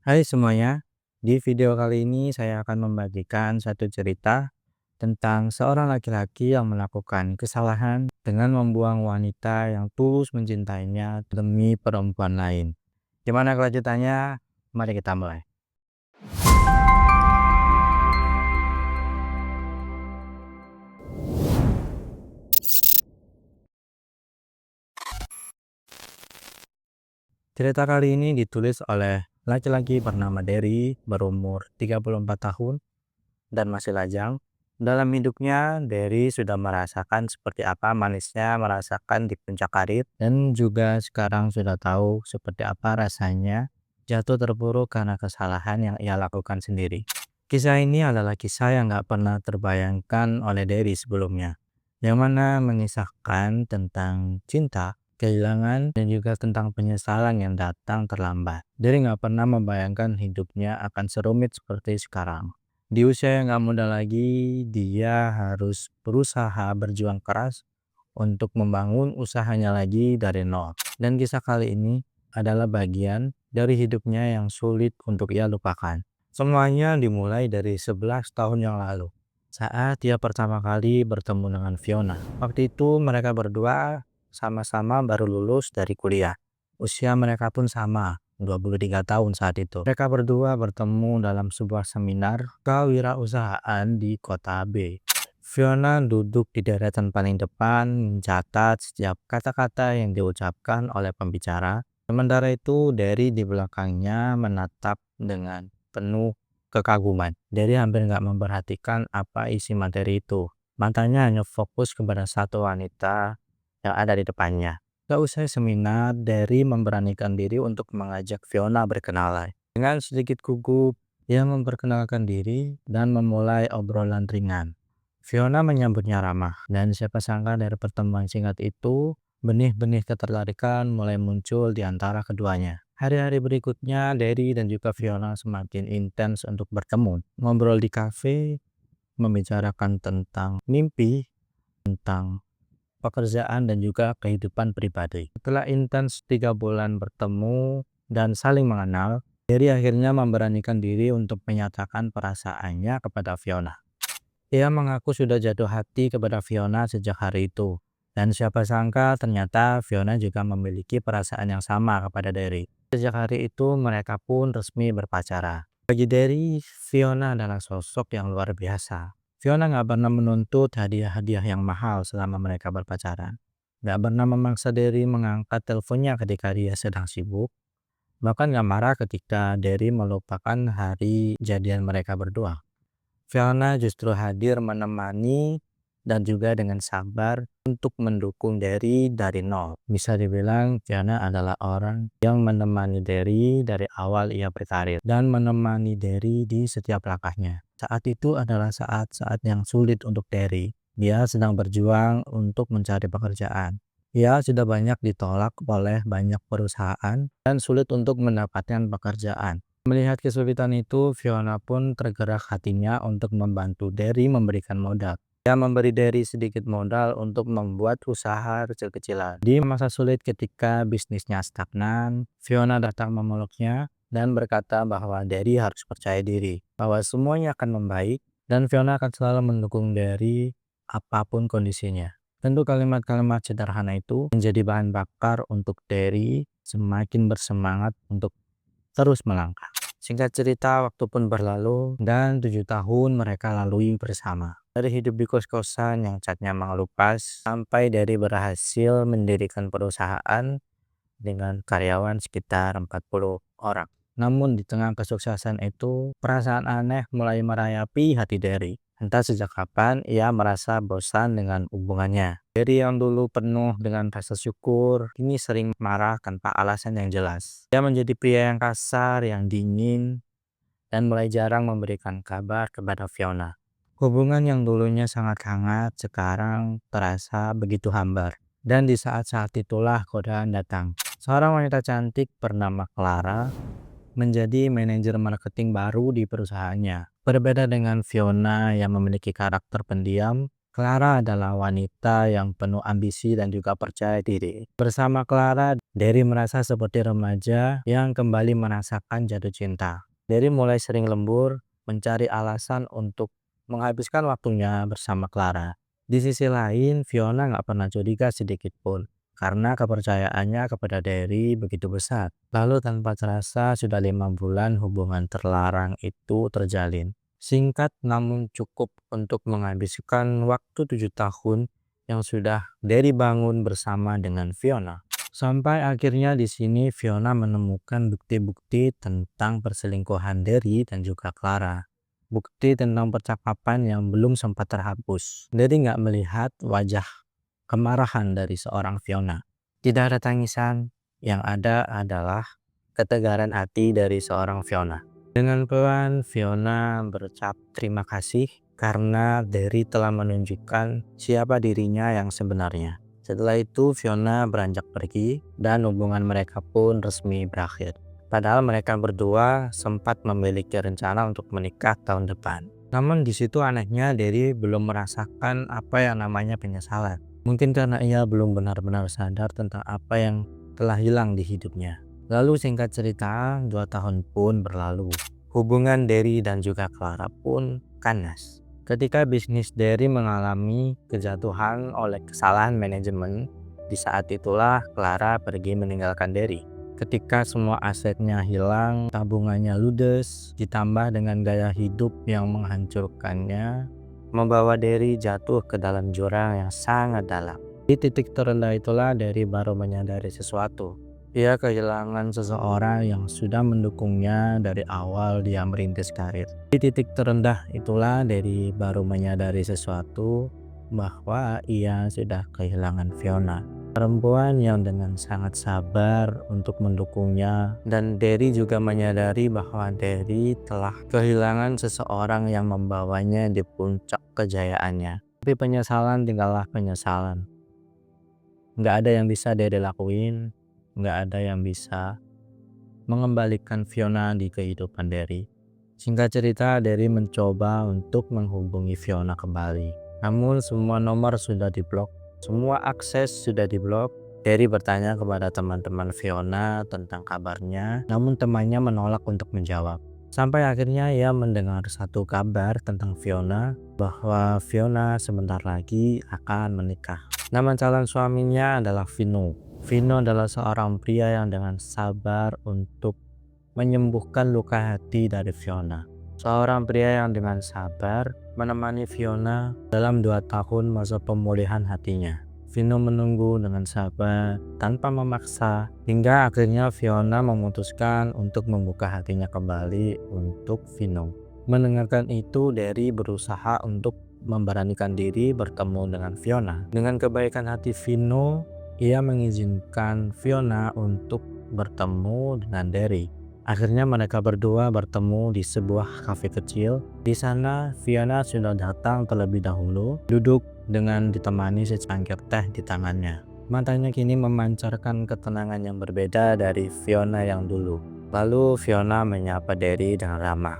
Hai semuanya, di video kali ini saya akan membagikan satu cerita tentang seorang laki-laki yang melakukan kesalahan dengan membuang wanita yang tulus mencintainya demi perempuan lain. Gimana kelanjutannya? Mari kita mulai. Cerita kali ini ditulis oleh laki-laki bernama Derry, berumur 34 tahun dan masih lajang. Dalam hidupnya, Derry sudah merasakan seperti apa manisnya merasakan di puncak karir dan juga sekarang sudah tahu seperti apa rasanya jatuh terpuruk karena kesalahan yang ia lakukan sendiri. Kisah ini adalah kisah yang gak pernah terbayangkan oleh Derry sebelumnya, yang mana mengisahkan tentang cinta, kehilangan, dan juga tentang penyesalan yang datang terlambat. Derry gak pernah membayangkan hidupnya akan serumit seperti sekarang. Di usia yang gak muda lagi, dia harus berusaha berjuang keras untuk membangun usahanya lagi dari nol. Dan kisah kali ini adalah bagian dari hidupnya yang sulit untuk ia lupakan. Semuanya dimulai dari 11 tahun yang lalu, saat dia pertama kali bertemu dengan Fiona. Waktu itu mereka berdua sama-sama baru lulus dari kuliah. Usia mereka pun sama, 23 tahun saat itu. Mereka berdua bertemu dalam sebuah seminar kewirausahaan di kota B. Fiona duduk di deretan paling depan, mencatat setiap kata-kata yang diucapkan oleh pembicara. Sementara itu, Derry di belakangnya menatap dengan penuh kekaguman. Derry hampir nggak memperhatikan apa isi materi itu. Matanya hanya fokus kepada satu wanita yang ada di depannya. Seusai seminar, Derry memberanikan diri untuk mengajak Fiona berkenalan. Dengan sedikit gugup, ia memperkenalkan diri dan memulai obrolan ringan. Fiona menyambutnya ramah, dan siapa sangka dari pertemuan singkat itu, benih-benih ketertarikan mulai muncul di antara keduanya. Hari-hari berikutnya, Derry dan juga Fiona semakin intens untuk bertemu. Ngobrol di kafe, membicarakan tentang mimpi, tentang pekerjaan, dan juga kehidupan pribadi. Setelah intens 3 bulan bertemu dan saling mengenal, Derry akhirnya memberanikan diri untuk menyatakan perasaannya kepada Fiona. Ia mengaku sudah jatuh hati kepada Fiona sejak hari itu. Dan siapa sangka ternyata Fiona juga memiliki perasaan yang sama kepada Derry. Sejak hari itu mereka pun resmi berpacaran. Bagi Derry, Fiona adalah sosok yang luar biasa. Fiona gak pernah menuntut hadiah-hadiah yang mahal selama mereka berpacaran. Gak pernah memaksa Derry mengangkat teleponnya ketika dia sedang sibuk. Bahkan gak marah ketika Derry melupakan hari jadian mereka berdua. Fiona justru hadir menemani dan juga dengan sabar untuk mendukung Derry dari nol. Bisa dibilang Fiona adalah orang yang menemani Derry dari awal ia berkarir dan menemani Derry di setiap langkahnya. Saat itu adalah saat-saat yang sulit untuk Derry. Dia sedang berjuang untuk mencari pekerjaan. Ia sudah banyak ditolak oleh banyak perusahaan dan sulit untuk mendapatkan pekerjaan. Melihat kesulitan itu, Fiona pun tergerak hatinya untuk membantu Derry memberikan modal. Dia memberi Derry sedikit modal untuk membuat usaha kecil-kecilan. Di masa sulit ketika bisnisnya stagnan, Fiona datang memeluknya dan berkata bahwa Derry harus percaya diri, bahwa semuanya akan membaik, dan Fiona akan selalu mendukung Derry apapun kondisinya. Tentu kalimat-kalimat sederhana itu menjadi bahan bakar untuk Derry semakin bersemangat untuk terus melangkah. Singkat cerita, waktu pun berlalu dan 7 tahun mereka lalui bersama. Dari hidup di kos-kosan yang catnya mengelupas, sampai dari berhasil mendirikan perusahaan dengan karyawan sekitar 40 orang. Namun di tengah kesuksesan itu, perasaan aneh mulai merayapi hati Derry. Entah sejak kapan ia merasa bosan dengan hubungannya. Derry yang dulu penuh dengan rasa syukur, kini sering marah tanpa alasan yang jelas. Dia menjadi pria yang kasar, yang dingin, dan mulai jarang memberikan kabar kepada Fiona. Hubungan yang dulunya sangat hangat, sekarang terasa begitu hambar. Dan di saat-saat itulah godaan datang. Seorang wanita cantik bernama Clara menjadi manajer marketing baru di perusahaannya. Berbeda dengan Fiona yang memiliki karakter pendiam, Clara adalah wanita yang penuh ambisi dan juga percaya diri. Bersama Clara, Derry merasa seperti remaja yang kembali merasakan jatuh cinta. Derry mulai sering lembur, mencari alasan untuk menghabiskan waktunya bersama Clara. Di sisi lain, Fiona nggak pernah curiga sedikit pun, karena kepercayaannya kepada Derry begitu besar. Lalu tanpa terasa, sudah 5 bulan hubungan terlarang itu terjalin. Singkat namun cukup untuk menghabiskan waktu 7 tahun yang sudah Derry bangun bersama dengan Fiona. Sampai akhirnya di sini Fiona menemukan bukti-bukti tentang perselingkuhan Derry dan juga Clara. Bukti tentang percakapan yang belum sempat terhapus. Derry nggak melihat wajah kemarahan dari seorang Fiona. Tidak ada tangisan, yang ada adalah ketegaran hati dari seorang Fiona. Dengan pelan, Fiona berucap terima kasih karena Derry telah menunjukkan siapa dirinya yang sebenarnya. Setelah itu, Fiona beranjak pergi dan hubungan mereka pun resmi berakhir. Padahal mereka berdua sempat memiliki rencana untuk menikah tahun depan. Namun di situ anehnya Derry belum merasakan apa yang namanya penyesalan. Mungkin karena ia belum benar-benar sadar tentang apa yang telah hilang di hidupnya. Lalu singkat cerita, 2 tahun pun berlalu. Hubungan Derry dan juga Clara pun kandas. Ketika bisnis Derry mengalami kejatuhan oleh kesalahan manajemen, di saat itulah Clara pergi meninggalkan Derry. Ketika semua asetnya hilang, tabungannya ludes, ditambah dengan gaya hidup yang menghancurkannya, membawa Derry jatuh ke dalam jurang yang sangat dalam. Di titik terendah itulah Derry baru menyadari sesuatu. Ia kehilangan seseorang yang sudah mendukungnya dari awal dia merintis karir. Di titik terendah itulah Derry baru menyadari sesuatu, bahwa ia sudah kehilangan Fiona, perempuan yang dengan sangat sabar untuk mendukungnya. Dan Derry juga menyadari bahwa Derry telah kehilangan seseorang yang membawanya di puncak kejayaannya. Tapi penyesalan tinggallah penyesalan. Nggak ada yang bisa Derry lakuin, nggak ada yang bisa mengembalikan Fiona di kehidupan Derry. Singkat cerita, Derry mencoba untuk menghubungi Fiona kembali. Namun semua nomor sudah diblok, semua akses sudah diblok. Derry bertanya kepada teman-teman Fiona tentang kabarnya, namun temannya menolak untuk menjawab. Sampai akhirnya ia mendengar satu kabar tentang Fiona, bahwa Fiona sebentar lagi akan menikah. Nama calon suaminya adalah Vino. Vino adalah seorang pria yang dengan sabar untuk menyembuhkan luka hati dari Fiona. Seorang pria yang dengan sabar menemani Fiona dalam 2 tahun masa pemulihan hatinya. Vino menunggu dengan sabar tanpa memaksa hingga akhirnya Fiona memutuskan untuk membuka hatinya kembali untuk Vino. Mendengarkan itu, Derry berusaha untuk memberanikan diri bertemu dengan Fiona. Dengan kebaikan hati Vino, ia mengizinkan Fiona untuk bertemu dengan Derry. Akhirnya mereka berdua bertemu di sebuah kafe kecil. Di sana Fiona sudah datang terlebih dahulu, duduk dengan ditemani secangkir teh di tangannya. Matanya kini memancarkan ketenangan yang berbeda dari Fiona yang dulu. Lalu Fiona menyapa Derry dengan ramah,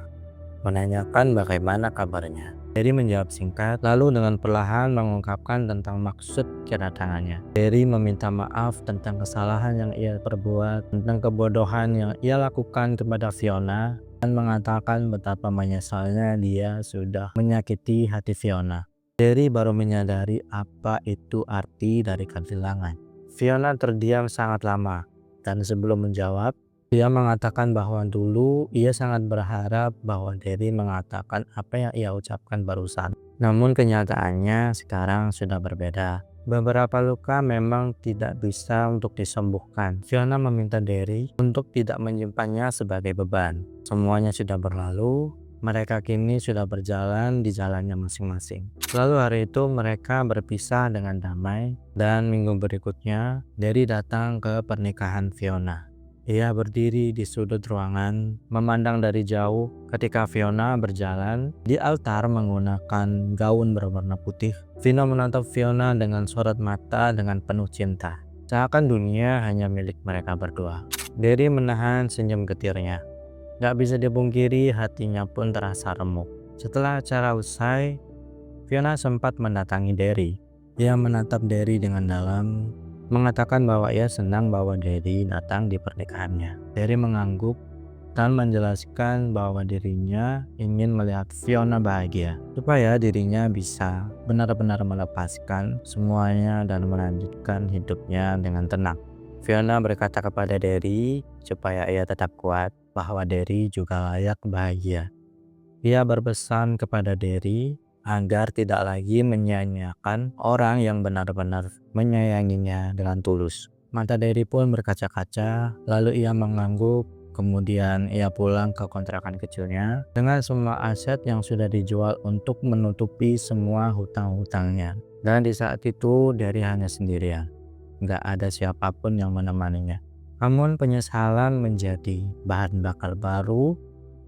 menanyakan bagaimana kabarnya. Derry menjawab singkat, lalu dengan perlahan mengungkapkan tentang maksud kedatangannya. Derry meminta maaf tentang kesalahan yang ia perbuat, tentang kebodohan yang ia lakukan kepada Fiona, dan mengatakan betapa menyesalnya dia sudah menyakiti hati Fiona. Derry baru menyadari apa itu arti dari kehilangan. Fiona terdiam sangat lama, dan sebelum menjawab, dia mengatakan bahwa dulu ia sangat berharap bahwa Derry mengatakan apa yang ia ucapkan barusan. Namun kenyataannya sekarang sudah berbeda. Beberapa luka memang tidak bisa untuk disembuhkan. Fiona meminta Derry untuk tidak menyimpannya sebagai beban. Semuanya sudah berlalu. Mereka kini sudah berjalan di jalannya masing-masing. Lalu hari itu mereka berpisah dengan damai. Dan minggu berikutnya Derry datang ke pernikahan Fiona. Ia berdiri di sudut ruangan, memandang dari jauh ketika Fiona berjalan di altar menggunakan gaun berwarna putih. Vino menatap Fiona dengan sorot mata dengan penuh cinta. Seakan dunia hanya milik mereka berdua. Derry menahan senyum getirnya. Gak bisa dipungkiri, hatinya pun terasa remuk. Setelah acara usai, Fiona sempat mendatangi Derry. Ia menatap Derry dengan dalam, mengatakan bahwa ia senang bahwa Derry datang di pernikahannya. Derry mengangguk dan menjelaskan bahwa dirinya ingin melihat Fiona bahagia, supaya dirinya bisa benar-benar melepaskan semuanya dan melanjutkan hidupnya dengan tenang. Fiona berkata kepada Derry supaya ia tetap kuat bahwa Derry juga layak bahagia. Ia berpesan kepada Derry agar tidak lagi menyia-nyiakan orang yang benar-benar menyayanginya dengan tulus. Mata Derry pun berkaca-kaca, lalu ia mengangguk. Kemudian ia pulang ke kontrakan kecilnya dengan semua aset yang sudah dijual untuk menutupi semua hutang-hutangnya. Dan di saat itu Derry hanya sendirian. Gak ada siapapun yang menemaninya. Namun penyesalan menjadi bahan bakar baru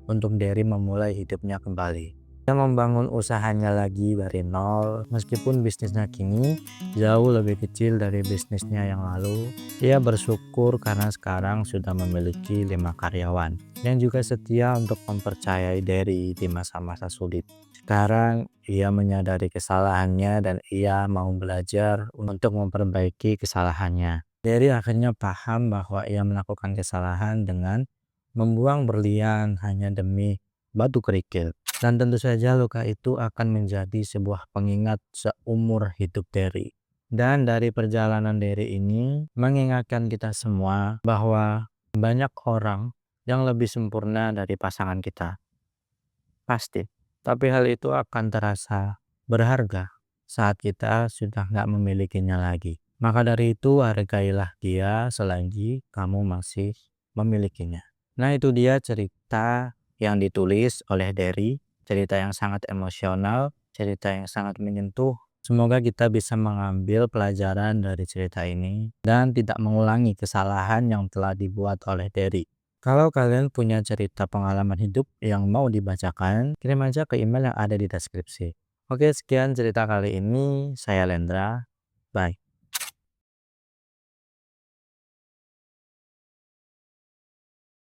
untuk Derry memulai hidupnya kembali. Dia membangun usahanya lagi dari nol, meskipun bisnisnya kini jauh lebih kecil dari bisnisnya yang lalu. Ia bersyukur karena sekarang sudah memiliki 5 karyawan yang juga setia untuk mempercayai Derry di masa-masa sulit. Sekarang ia menyadari kesalahannya dan ia mau belajar untuk memperbaiki kesalahannya. Derry akhirnya paham bahwa ia melakukan kesalahan dengan membuang berlian hanya demi batu kerikil. Dan tentu saja luka itu akan menjadi sebuah pengingat seumur hidup Derry. Dan dari perjalanan Derry ini mengingatkan kita semua bahwa banyak orang yang lebih sempurna dari pasangan kita. Pasti. Tapi hal itu akan terasa berharga saat kita sudah nggak memilikinya lagi. Maka dari itu hargailah dia selagi kamu masih memilikinya. Nah, itu dia cerita yang ditulis oleh Derry, cerita yang sangat emosional, cerita yang sangat menyentuh. Semoga kita bisa mengambil pelajaran dari cerita ini dan tidak mengulangi kesalahan yang telah dibuat oleh Derry. Kalau kalian punya cerita pengalaman hidup yang mau dibacakan, kirim aja ke email yang ada di deskripsi. Oke, sekian cerita kali ini. Saya Lendra. Bye.